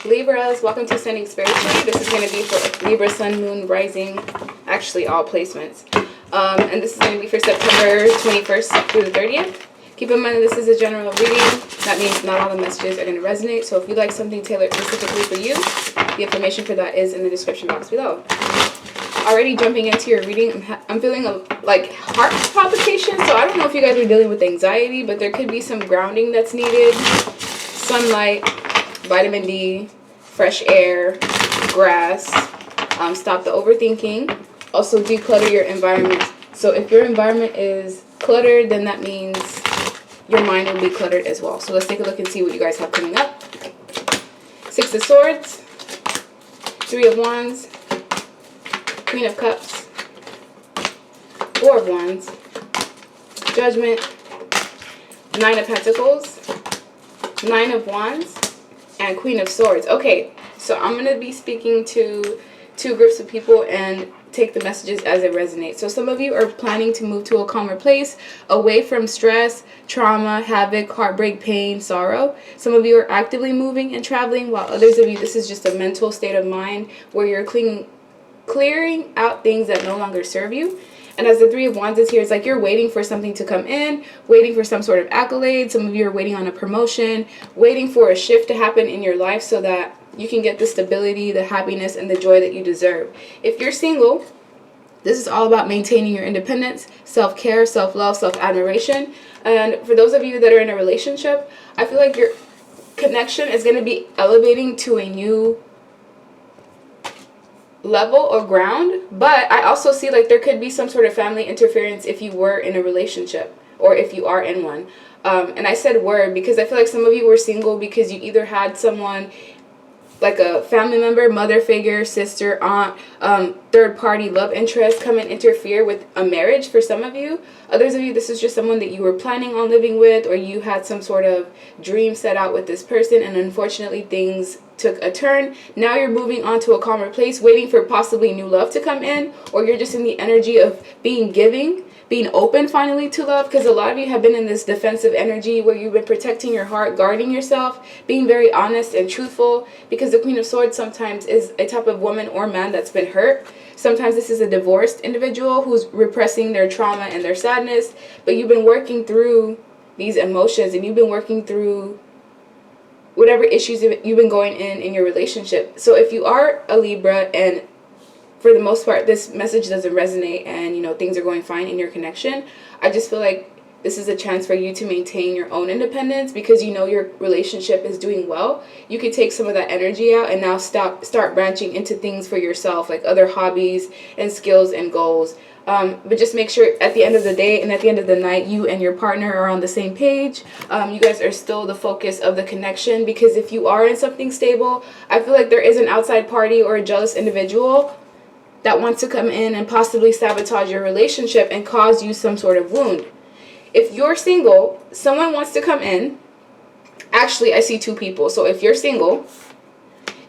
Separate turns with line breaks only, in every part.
Libras, welcome to Ascending Spiritually. This is going to be for Libra, Sun, Moon, Rising, actually all placements. And this is going to be for September 21st through the 30th. Keep in mind this is a general reading. That means not all the messages are going to resonate. So if you'd like something tailored specifically for you, the information for that is in the description box below. Already jumping into your reading, I'm feeling like heart palpitations. So I don't know if you guys are dealing with anxiety, but there could be some grounding that's needed. Sunlight, vitamin D, fresh air, grass. Stop the overthinking. Also declutter your environment. So if your environment is cluttered, then that means your mind will be cluttered as well. So let's take a look and see what you guys have coming up. 6 of Swords, 3 of Wands, Queen of Cups, 4 of Wands, Judgment, 9 of Pentacles, 9 of Wands, and Queen of Swords. Okay, so I'm going to be speaking to 2 groups of people and take the messages as it resonates. So some of you are planning to move to a calmer place, away from stress, trauma, havoc, heartbreak, pain, sorrow. Some of you are actively moving and traveling, while others of you, this is just a mental state of mind where you're clearing out things that no longer serve you. And as the 3 of Wands is here, it's like you're waiting for something to come in, waiting for some sort of accolade. Some of you are waiting on a promotion, waiting for a shift to happen in your life so that you can get the stability, the happiness, and the joy that you deserve. If you're single, this is all about maintaining your independence, self-care, self-love, self-admiration. And for those of you that are in a relationship, I feel like your connection is going to be elevating to a new level or ground. But I also see like there could be some sort of family interference if you were in a relationship or if you are in one. And I said were because I feel like some of you were single because you either had someone like a family member, mother figure, sister, aunt, third party love interest come and interfere with a marriage for some of you. Others of you, this is just someone that you were planning on living with, or you had some sort of dream set out with this person, and unfortunately things took a turn. Now you're moving on to a calmer place, waiting for possibly new love to come in, or you're just in the energy of being giving, being open finally to love, because a lot of you have been in this defensive energy where you've been protecting your heart, guarding yourself, being very honest and truthful, because the Queen of Swords sometimes is a type of woman or man that's been hurt. Sometimes this is a divorced individual who's repressing their trauma and their sadness, but you've been working through these emotions and you've been working through whatever issues you've been going in your relationship. So if you are a Libra and for the most part this message doesn't resonate and you know things are going fine in your connection, I just feel like this is a chance for you to maintain your own independence because you know your relationship is doing well. You could take some of that energy out and now start branching into things for yourself, like other hobbies and skills and goals. But just make sure at the end of the day and at the end of the night, you and your partner are on the same page. You guys are still the focus of the connection, because if you are in something stable, I feel like there is an outside party or a jealous individual that wants to come in and possibly sabotage your relationship and cause you some sort of wound. If you're single, someone wants to come in. Actually, I see 2 people. So if you're single,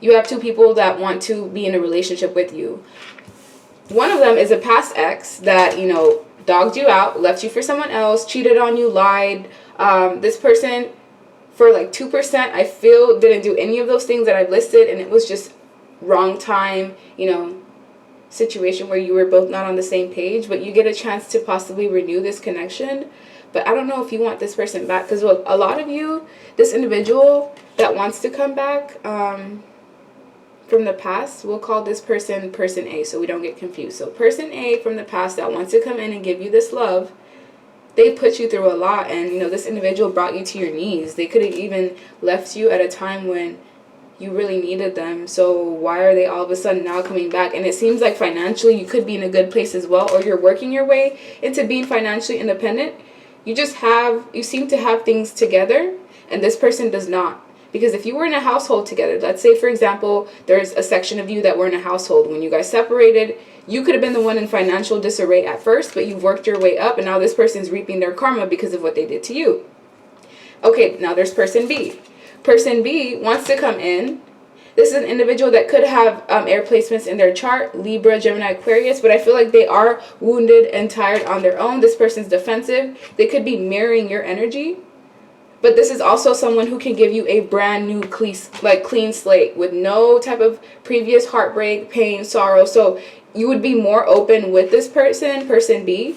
you have 2 people that want to be in a relationship with you. One of them is a past ex that, you know, dogged you out, left you for someone else, cheated on you, lied. This person, for like 2%, I feel didn't do any of those things that I've listed, and it was just wrong time, you know, situation where you were both not on the same page, but you get a chance to possibly renew this connection. But I don't know if you want this person back, because a lot of you, this individual that wants to come back from the past, we'll call this person Person A so we don't get confused. So Person A from the past that wants to come in and give you this love, they put you through a lot, and you know this individual brought you to your knees. They could have even left you at a time when you really needed them. So why are they all of a sudden now coming back? And it seems like financially you could be in a good place as well, or you're working your way into being financially independent. You seem to have things together, and this person does not. Because if you were in a household together, let's say for example there's a section of you that were in a household when you guys separated, you could have been the one in financial disarray at first, but you've worked your way up, and now this person's reaping their karma because of what they did to you. Okay, now there's Person B. Person B wants to come in. This is an individual that could have air placements in their chart, Libra, Gemini, Aquarius, but I feel like they are wounded and tired on their own. This person's defensive. They could be mirroring your energy. But this is also someone who can give you a brand new clean slate with no type of previous heartbreak, pain, sorrow. So you would be more open with this person B.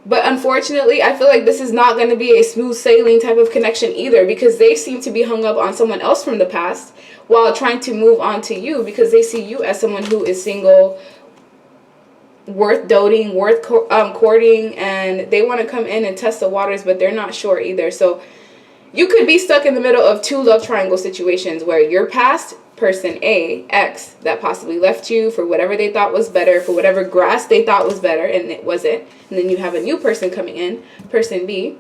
But unfortunately, I feel like this is not going to be a smooth sailing type of connection either, because they seem to be hung up on someone else from the past while trying to move on to you, because they see you as someone who is single, worth doting, worth courting, and they want to come in and test the waters, but they're not sure either. So you could be stuck in the middle of two love triangle situations where your past person A, ex, that possibly left you for whatever they thought was better, for whatever grass they thought was better, and it wasn't. And then you have a new person coming in, person B,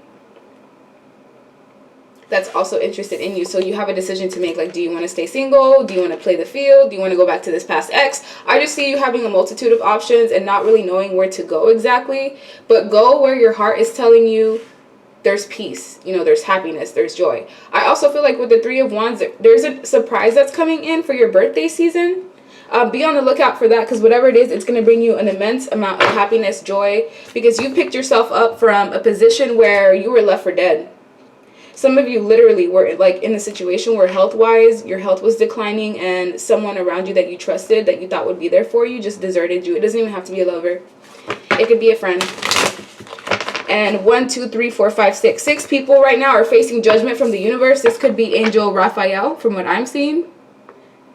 that's also interested in you. So you have a decision to make, like, do you want to stay single? Do you want to play the field? Do you want to go back to this past ex? I just see you having a multitude of options and not really knowing where to go exactly. But go where your heart is telling you there's peace, you know, there's happiness, there's joy. I also feel like with the Three of Wands, there's a surprise that's coming in for your birthday season. Be on the lookout for that, because whatever it is, it's going to bring you an immense amount of happiness, joy, because you picked yourself up from a position where you were left for dead. Some of you literally were like in a situation where health-wise, your health was declining, and someone around you that you trusted, that you thought would be there for you, just deserted you. It doesn't even have to be a lover. It could be a friend. And 1, 2, 3, 4, 5, 6. 6 people right now are facing judgment from the universe. This could be Angel Raphael, from what I'm seeing.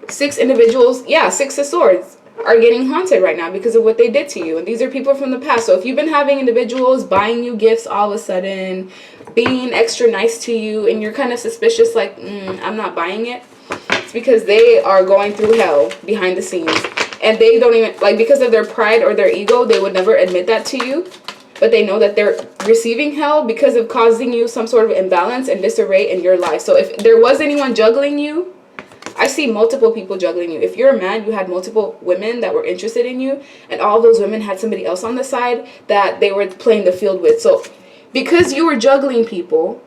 6 individuals, 6 of Swords, are getting haunted right now because of what they did to you. And these are people from the past. So if you've been having individuals buying you gifts all of a sudden, being extra nice to you, and you're kind of suspicious, like, I'm not buying it, it's because they are going through hell behind the scenes. And they don't even, like, because of their pride or their ego, they would never admit that to you. But they know that they're receiving hell because of causing you some sort of imbalance and disarray in your life. So if there was anyone juggling you, I see multiple people juggling you. If you're a man, you had multiple women that were interested in you, and all those women had somebody else on the side that they were playing the field with. So because you were juggling people,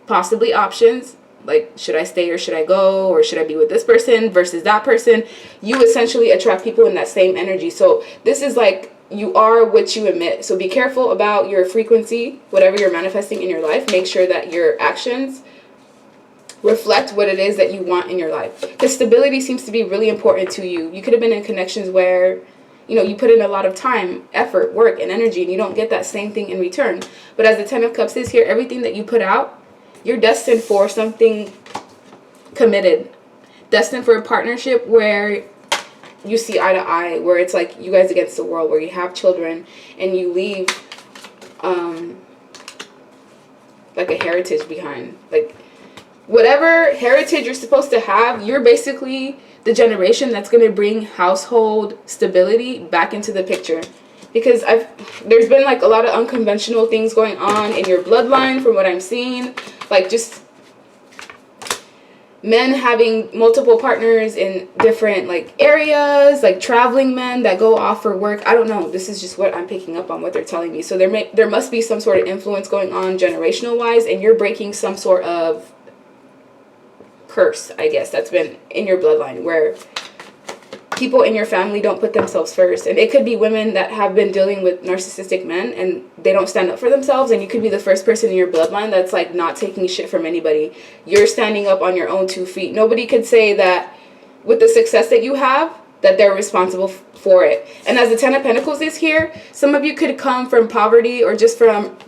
possibly options, like, should I stay or should I go, or should I be with this person versus that person, you essentially attract people in that same energy. So this is like, you are what you emit. So be careful about your frequency, whatever you're manifesting in your life. Make sure that your actions reflect what it is that you want in your life. Because stability seems to be really important to you. You could have been in connections where, you know, you put in a lot of time, effort, work, and energy, and you don't get that same thing in return. But as the 10 of Cups is here, everything that you put out, you're destined for something committed. Destined for a partnership where you see eye to eye, where it's like you guys against the world, where you have children and you leave like a heritage behind. Like, whatever heritage you're supposed to have, you're basically the generation that's going to bring household stability back into the picture. Because there's been like a lot of unconventional things going on in your bloodline from what I'm seeing. Like, just men having multiple partners in different like areas, like traveling men that go off for work. I don't know. This is just what I'm picking up on, what they're telling me. So there must be some sort of influence going on generational wise, and you're breaking some sort of curse, I guess, that's been in your bloodline, where people in your family don't put themselves first. And it could be women that have been dealing with narcissistic men and they don't stand up for themselves, and you could be the first person in your bloodline that's like not taking shit from anybody. You're standing up on your own 2 feet. Nobody could say that with the success that you have, that they're responsible for it. And as the 10 of Pentacles is here, some of you could come from poverty or just from,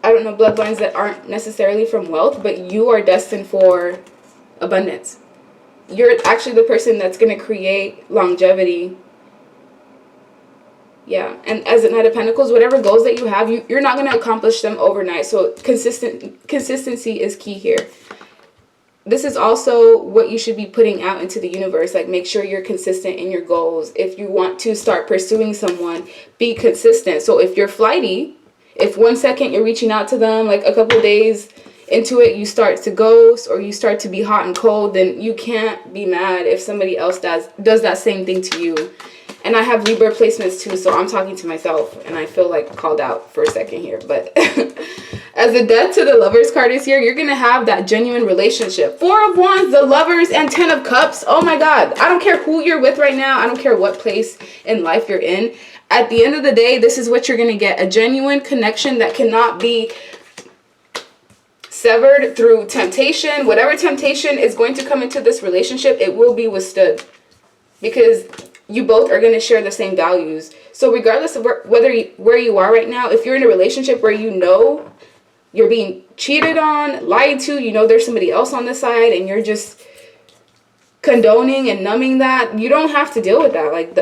I don't know, bloodlines that aren't necessarily from wealth, but you are destined for abundance. You're actually the person that's going to create longevity. Yeah, and as a Knight of Pentacles, whatever goals that you have, you're not going to accomplish them overnight. So consistency is key here. This is also what you should be putting out into the universe. Like, make sure you're consistent in your goals. If you want to start pursuing someone, be consistent. So if you're flighty, if 1 second you're reaching out to them, like a couple days into it, you start to ghost or you start to be hot and cold, then you can't be mad if somebody else does that same thing to you. And I have Libra placements too, so I'm talking to myself and I feel like called out for a second here. But as the Death to the Lovers card is here, you're going to have that genuine relationship. 4 of Wands, the Lovers, and 10 of Cups. Oh my God. I don't care who you're with right now. I don't care what place in life you're in. At the end of the day, this is what you're going to get. A genuine connection that cannot be severed through temptation. Whatever temptation is going to come into this relationship, it will be withstood. Because you both are going to share the same values. So regardless of where you are right now, if you're in a relationship where you know you're being cheated on, lied to, you know there's somebody else on the side, and you're just condoning and numbing that, you don't have to deal with that. Like,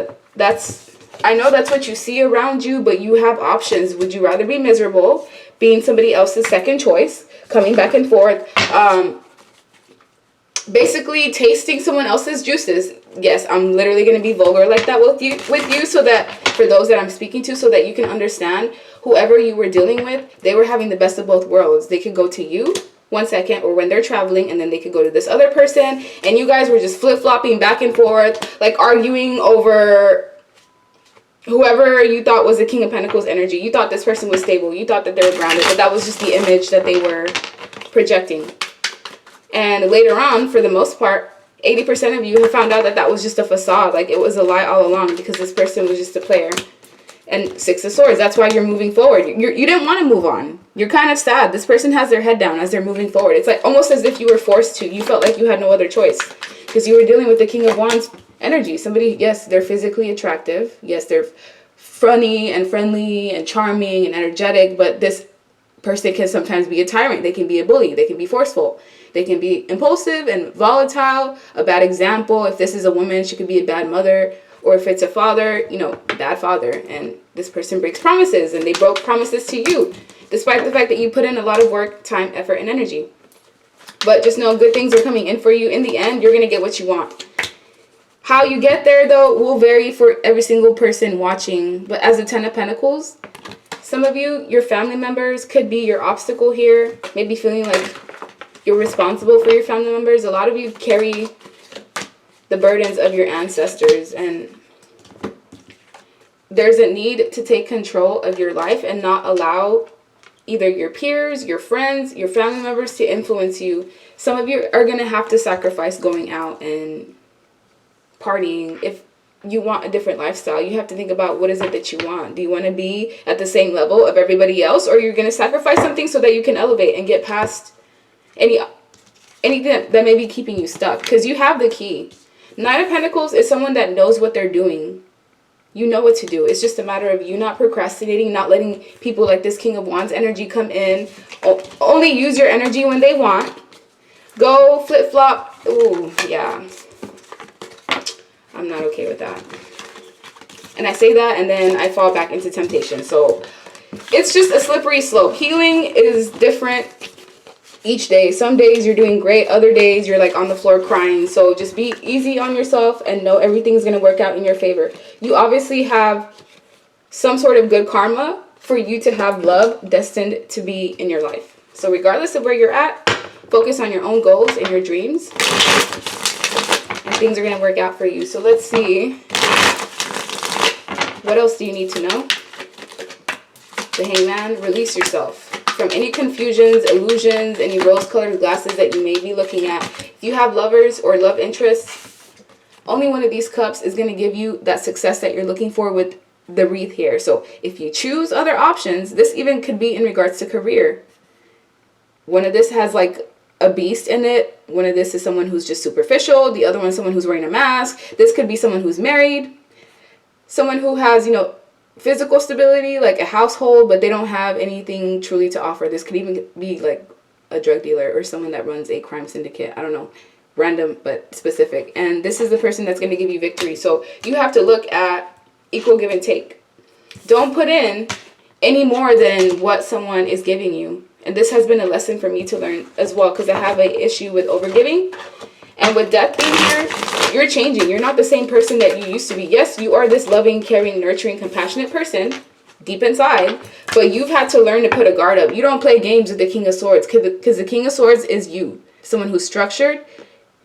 I know that's what you see around you, but you have options. Would you rather be miserable, being somebody else's second choice, coming back and forth, basically tasting someone else's juices? Yes, I'm literally going to be vulgar like that with you, so that for those that I'm speaking to, so that you can understand whoever you were dealing with, they were having the best of both worlds. They could go to you 1 second, or when they're traveling, and then they could go to this other person, and you guys were just flip-flopping back and forth, like arguing over whoever you thought was the King of Pentacles energy. You thought this person was stable. You thought that they were grounded, but that was just the image that they were projecting. And later on, for the most part, 80% of you have found out that that was just a facade. Like, it was a lie all along, because this person was just a player. And 6 of Swords, that's why you're moving forward. You didn't want to move on. You're kind of sad. This person has their head down as they're moving forward. It's like almost as if you were forced to. You felt like you had no other choice, because you were dealing with the King of Wands energy. Somebody, yes, they're physically attractive. Yes, they're funny and friendly and charming and energetic, but this person can sometimes be a tyrant. They can be a bully. They can be forceful. They can be impulsive and volatile, a bad example. If this is a woman, she could be a bad mother. Or if it's a father, you know, bad father. And this person breaks promises, and they broke promises to you, despite the fact that you put in a lot of work, time, effort, and energy. But just know good things are coming in for you. In the end, you're going to get what you want. How you get there, though, will vary for every single person watching. But as a 10 of Pentacles, some of you, your family members could be your obstacle here. Maybe feeling like you're responsible for your family members. A lot of you carry the burdens of your ancestors, and there's a need to take control of your life and not allow either your peers, your friends, your family members to influence you. Some of you are going to have to sacrifice going out and partying. If you want a different lifestyle, you have to think about, what is it that you want? Do you want to be at the same level of everybody else, or you're going to sacrifice something so that you can elevate and get past anything that may be keeping you stuck? Because you have the key. 9 of Pentacles is someone that knows what they're doing. You know what to do. It's just a matter of you not procrastinating, not letting people like this King of Wands energy come in. Only use your energy when they want. Go flip-flop. Ooh, yeah. I'm not okay with that. And I say that, and then I fall back into temptation. So it's just a slippery slope. Healing is different each day. Some days you're doing great. Other days you're like on the floor crying. So just be easy on yourself and know everything's going to work out in your favor. You obviously have some sort of good karma for you to have love destined to be in your life. So regardless of where you're at, focus on your own goals and your dreams, and things are going to work out for you. So let's see. What else do you need to know? The Hangman, release yourself from any confusions, illusions, any rose-colored glasses that you may be looking at. If you have lovers or love interests, only one of these cups is going to give you that success that you're looking for with the wreath here. So if you choose other options, this even could be in regards to career. One of this has like a beast in it. One of this is someone who's just superficial. The other one is someone who's wearing a mask. This could be someone who's married. Someone who has, you know, physical stability, like a household, but they don't have anything truly to offer. This could even be like a drug dealer or someone that runs a crime syndicate. I don't know. Random, but specific. And this is the person that's going to give you victory. So you have to look at equal give and take. Don't put in any more than what someone is giving you. And this has been a lesson for me to learn as well, because I have an issue with overgiving. And with death being here, you're changing. You're not the same person that you used to be. Yes, you are this loving, caring, nurturing, compassionate person deep inside, but you've had to learn to put a guard up. You don't play games with the King of Swords, because the King of Swords is you. Someone who's structured.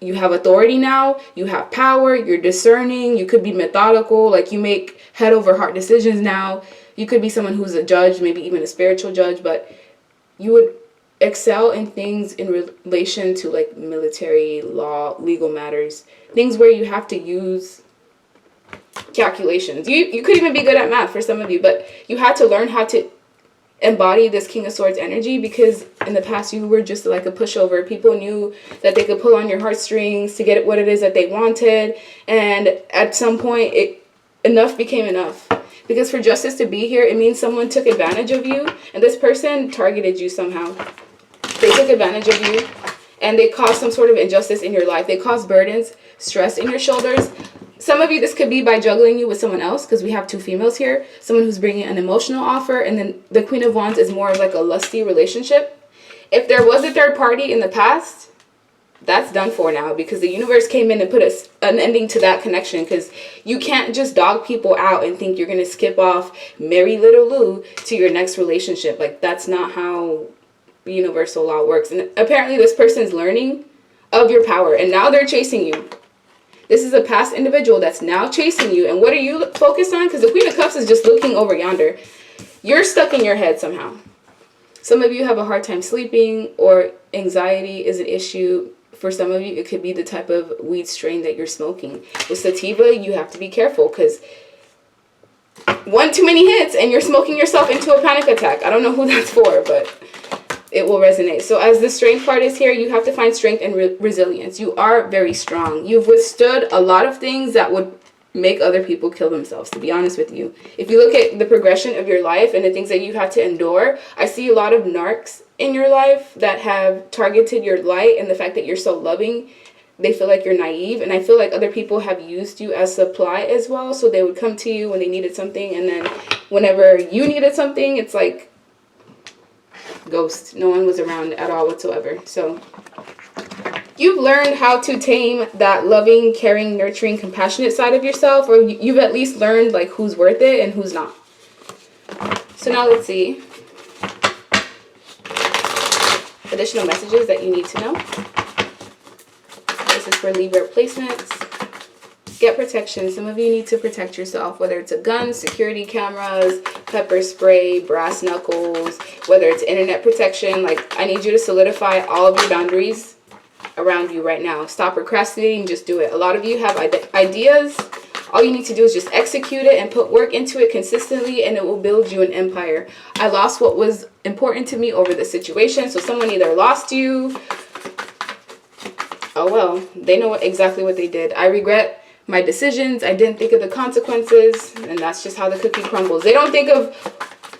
You have authority now. You have power. You're discerning. You could be methodical. Like, you make head over heart decisions now. You could be someone who's a judge, maybe even a spiritual judge, but you would excel in things in relation to like military, law, legal matters. Things where you have to use calculations. You could even be good at math for some of you, but you had to learn how to embody this King of Swords energy, because in the past you were just like a pushover. People knew that they could pull on your heartstrings to get what it is that they wanted, and at some point enough became enough. Because for justice to be here, it means someone took advantage of you, and this person targeted you somehow. They took advantage of you, and they caused some sort of injustice in your life. They caused burdens, stress in your shoulders. Some of you, this could be by juggling you with someone else, because we have two females here. Someone who's bringing an emotional offer, and then the Queen of Wands is more of like a lusty relationship. If there was a third party in the past, that's done for now, because the universe came in and put an ending to that connection, because you can't just dog people out and think you're going to skip off Mary Little Lou to your next relationship. Like, that's not how universal law works. And apparently this person's learning of your power, and now they're chasing you. This is a past individual that's now chasing you. And what are you focused on? Because the Queen of Cups is just looking over yonder. You're stuck in your head somehow. Some of you have a hard time sleeping, or anxiety is an issue. For some of you, it could be the type of weed strain that you're smoking. With sativa, you have to be careful, because one too many hits and you're smoking yourself into a panic attack. I don't know who that's for, but it will resonate. So as the strength card is here, you have to find strength and resilience. You are very strong. You've withstood a lot of things that would make other people kill themselves, to be honest with you. If you look at the progression of your life and the things that you've had to endure, I see a lot of narcs in your life that have targeted your light, and the fact that you're so loving, they feel like you're naive. And I feel like other people have used you as supply as well. So they would come to you when they needed something, and then whenever you needed something, it's like ghost. No one was around at all whatsoever. So you've learned how to tame that loving, caring, nurturing, compassionate side of yourself, or you've at least learned like who's worth it and who's not. So now let's see additional messages that you need to know. This is for Libra placements. Get protection. Some of you need to protect yourself, whether it's a gun, security cameras, pepper spray, brass knuckles, whether it's internet protection. Like, I need you to solidify all of your boundaries around you right now. Stop procrastinating, just do it. A lot of you have ideas. All you need to do is just execute it and put work into it consistently, and it will build you an empire. I lost what was important to me over the situation. So someone either lost you. Oh well, they know exactly what they did. I regret my decisions. I didn't think of the consequences, and that's just how the cookie crumbles. They don't think of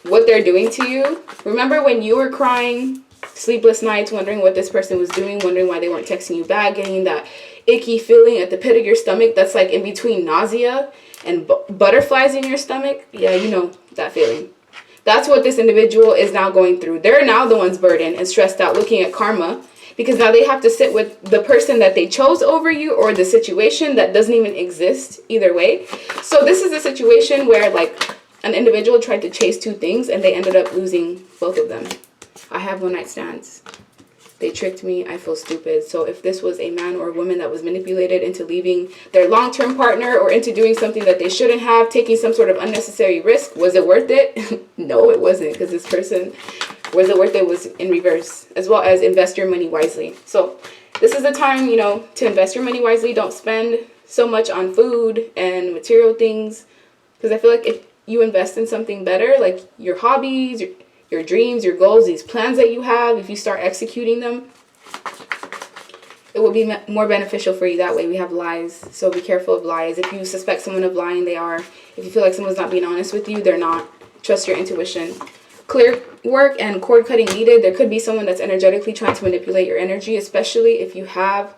what they're doing to you. Remember when you were crying, sleepless nights, wondering what this person was doing, wondering why they weren't texting you back, getting that icky feeling at the pit of your stomach that's like in between nausea and butterflies in your stomach? Yeah, you know that feeling. That's what this individual is now going through. They're now the ones burdened and stressed out looking at karma, because now they have to sit with the person that they chose over you, or the situation that doesn't even exist either way. So this is a situation where like an individual tried to chase two things and they ended up losing both of them. I have one night stands. They tricked me. I feel stupid. So if this was a man or a woman that was manipulated into leaving their long-term partner, or into doing something that they shouldn't have, taking some sort of unnecessary risk, was it worth it? No, it wasn't, because this person, was it worth it, was in reverse. As well as invest your money wisely. So this is the time, you know, to invest your money wisely. Don't spend so much on food and material things, because I feel like if you invest in something better, like your hobbies, your dreams, your goals, these plans that you have, if you start executing them, it will be more beneficial for you that way. We have lies, so be careful of lies. If you suspect someone of lying, they are. If you feel like someone's not being honest with you, they're not. Trust your intuition. Clear work and cord cutting needed. There could be someone that's energetically trying to manipulate your energy, especially if you have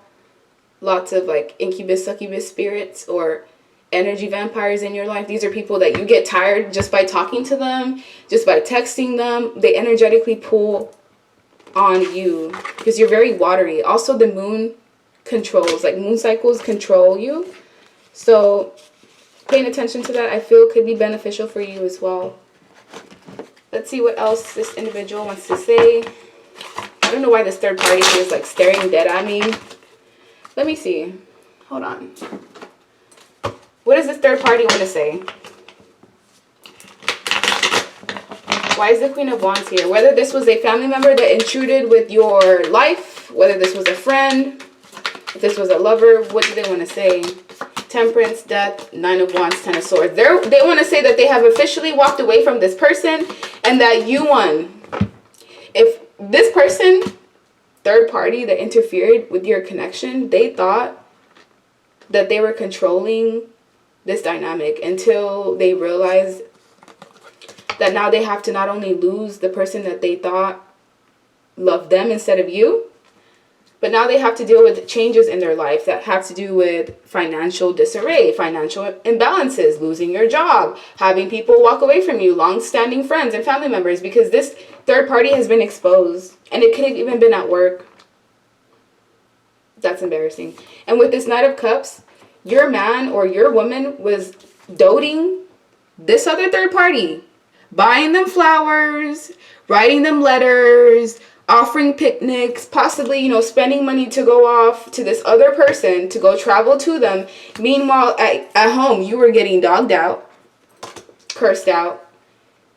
lots of like incubus, succubus spirits, or energy vampires in your life. These are people that you get tired just by talking to them, just by texting them. They energetically pull on you because you're very watery. Also, the moon controls, like moon cycles control you. So paying attention to that, I feel, could be beneficial for you as well. Let's see what else this individual wants to say. I don't know why this third party is like staring dead at me. Let me see. Hold on. What does this third party want to say? Why is the Queen of Wands here? Whether this was a family member that intruded with your life, whether this was a friend, if this was a lover, what do they want to say? Temperance, Death, Nine of Wands, Ten of Swords. They want to say that they have officially walked away from this person and that you won. If this person, third party that interfered with your connection, they thought that they were controlling this dynamic until they realized that now they have to not only lose the person that they thought loved them instead of you, but now they have to deal with changes in their life that have to do with financial disarray, financial imbalances, losing your job, having people walk away from you, long-standing friends and family members, because this third party has been exposed. And it could have even been at work. That's embarrassing. And with this Knight of Cups, your man or your woman was doting this other third party, buying them flowers, writing them letters, offering picnics, possibly, you know, spending money to go off to this other person, to go travel to them. Meanwhile, at home, you were getting dogged out, cursed out,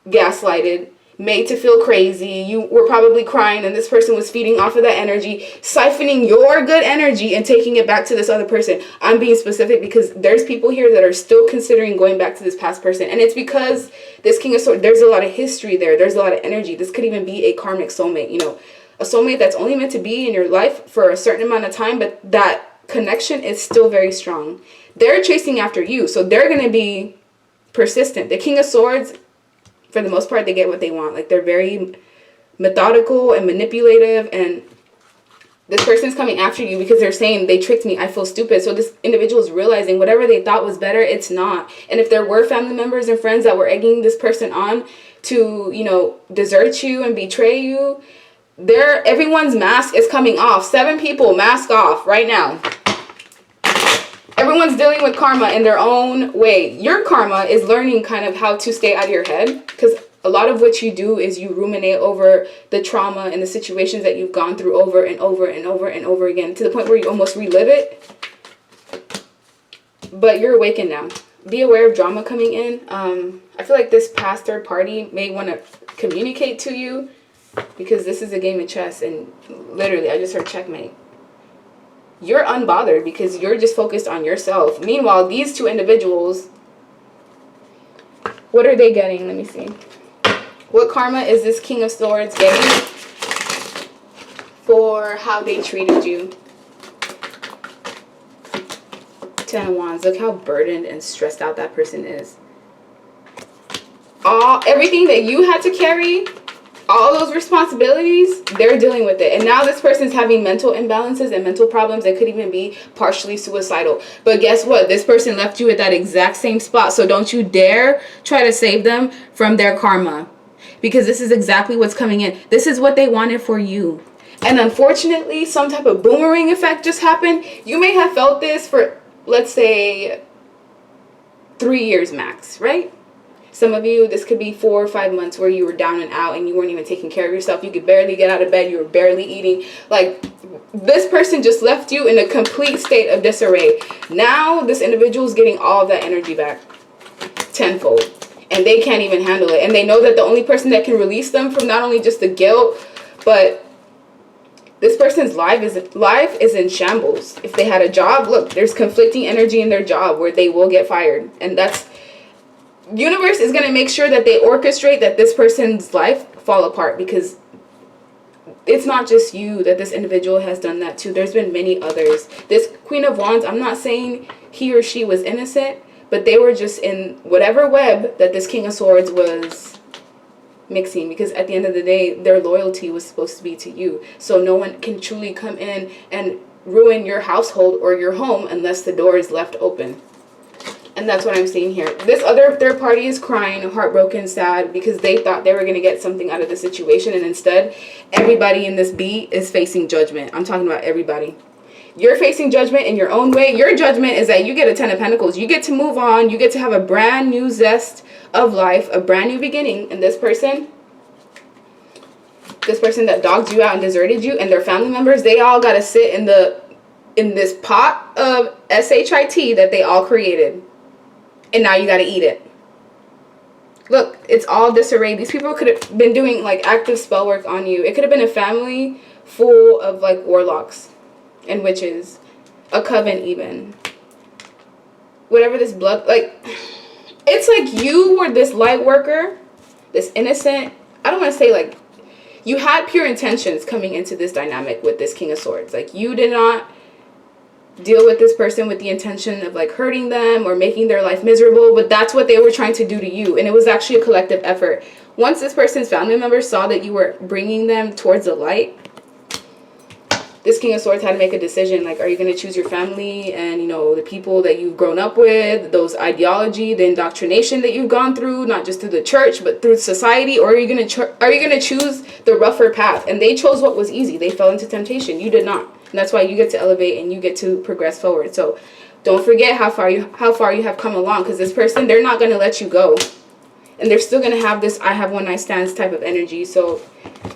gaslighted, made to feel crazy. You were probably crying, and this person was feeding off of that energy, siphoning your good energy and taking it back to this other person. I'm being specific because there's people here that are still considering going back to this past person. And it's because this King of Swords, there's a lot of history there. There's a lot of energy. This could even be a karmic soulmate, you know, a soulmate that's only meant to be in your life for a certain amount of time, but that connection is still very strong. They're chasing after you, so they're going to be persistent. The King of Swords, for the most part, they get what they want. Like, they're very methodical and manipulative, and this person's coming after you because they're saying, they tricked me, I feel stupid. So this individual is realizing whatever they thought was better, it's not. And if there were family members and friends that were egging this person on to, you know, desert you and betray you, everyone's mask is coming off. 7 people, mask off right now. Everyone's dealing with karma in their own way. Your karma is learning kind of how to stay out of your head, because a lot of what you do is you ruminate over the trauma and the situations that you've gone through over and over and over and over again, to the point where you almost relive it. But you're awakened now. Be aware of drama coming in. I feel like this past third party may want to communicate to you, because this is a game of chess, and literally I just heard checkmate. You're unbothered because you're just focused on yourself. Meanwhile, these two individuals, what are they getting? Let me see. What karma is this King of Swords getting for how they treated you? 10 of Wands. Look how burdened and stressed out that person is. Everything that you had to carry, all those responsibilities, they're dealing with it. And now this person's having mental imbalances and mental problems that could even be partially suicidal. But guess what? This person left you at that exact same spot. So don't you dare try to save them from their karma, because this is exactly what's coming in. This is what they wanted for you. And unfortunately, some type of boomerang effect just happened. You may have felt this for, let's say, 3 years max, right? Some of you, this could be 4 or 5 months where you were down and out and you weren't even taking care of yourself. You could barely get out of bed. You were barely eating. Like, this person just left you in a complete state of disarray. Now, this individual is getting all of that energy back tenfold. And they can't even handle it. And they know that the only person that can release them from not only just the guilt, but this person's life is in shambles. If they had a job, look, there's conflicting energy in their job where they will get fired. And that's... universe is going to make sure that they orchestrate that this person's life fall apart, because it's not just you that this individual has done that to. There's been many others. This Queen of Wands, I'm not saying he or she was innocent, but they were just in whatever web that this King of Swords was mixing, because at the end of the day, their loyalty was supposed to be to you. So no one can truly come in and ruin your household or your home unless the door is left open. And that's what I'm seeing here. This other third party is crying, heartbroken, sad, because they thought they were going to get something out of the situation. And instead, everybody in this beat is facing judgment. I'm talking about everybody. You're facing judgment in your own way. Your judgment is that you get a 10 of Pentacles. You get to move on. You get to have a brand new zest of life, a brand new beginning. And this person that dogged you out and deserted you, and their family members, they all got to sit in this pot of SHIT that they all created. And now you got to eat it. Look, it's all disarray. These people could have been doing like active spell work on you. It could have been a family full of like warlocks and witches. A coven even. whatever this blood, like, it's like you were this light worker, this innocent, I don't want to say like, you had pure intentions coming into this dynamic with this King of Swords. Like, you did not deal with this person with the intention of like hurting them or making their life miserable, but that's what they were trying to do to you. And it was actually a collective effort. Once this person's family members saw that you were bringing them towards the light, this King of Swords had to make a decision. Like, are you going to choose your family and, you know, the people that you've grown up with, those ideology, the indoctrination that you've gone through, not just through the church, but through society? Or are you going to choose the rougher path? And they chose what was easy. They fell into temptation. You did not. And that's why you get to elevate and you get to progress forward. So don't forget how far you have come along, because this person, they're not going to let you go. And they're still going to have this I have one night stands type of energy. So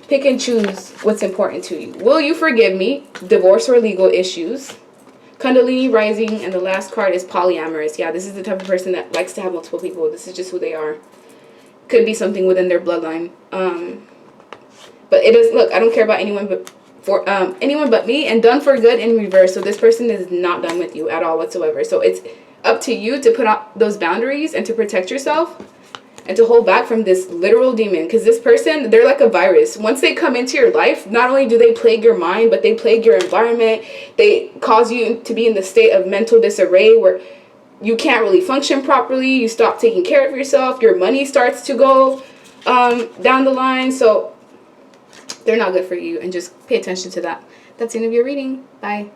pick and choose what's important to you. Will you forgive me? Divorce or legal issues. Kundalini rising, and the last card is polyamorous. Yeah, this is the type of person that likes to have multiple people. This is just who they are. Could be something within their bloodline. But it is, look, I don't care about anyone but me, and done for good in reverse. So this person is not done with you at all whatsoever. So it's up to you to put out those boundaries and to protect yourself and to hold back from this literal demon. Because this person, they're like a virus. Once they come into your life, not only do they plague your mind, but they plague your environment. They cause you to be in the state of mental disarray where you can't really function properly. You stop taking care of yourself. Your money starts to go down the line. So they're not good for you, and just pay attention to that. That's the end of your reading. Bye.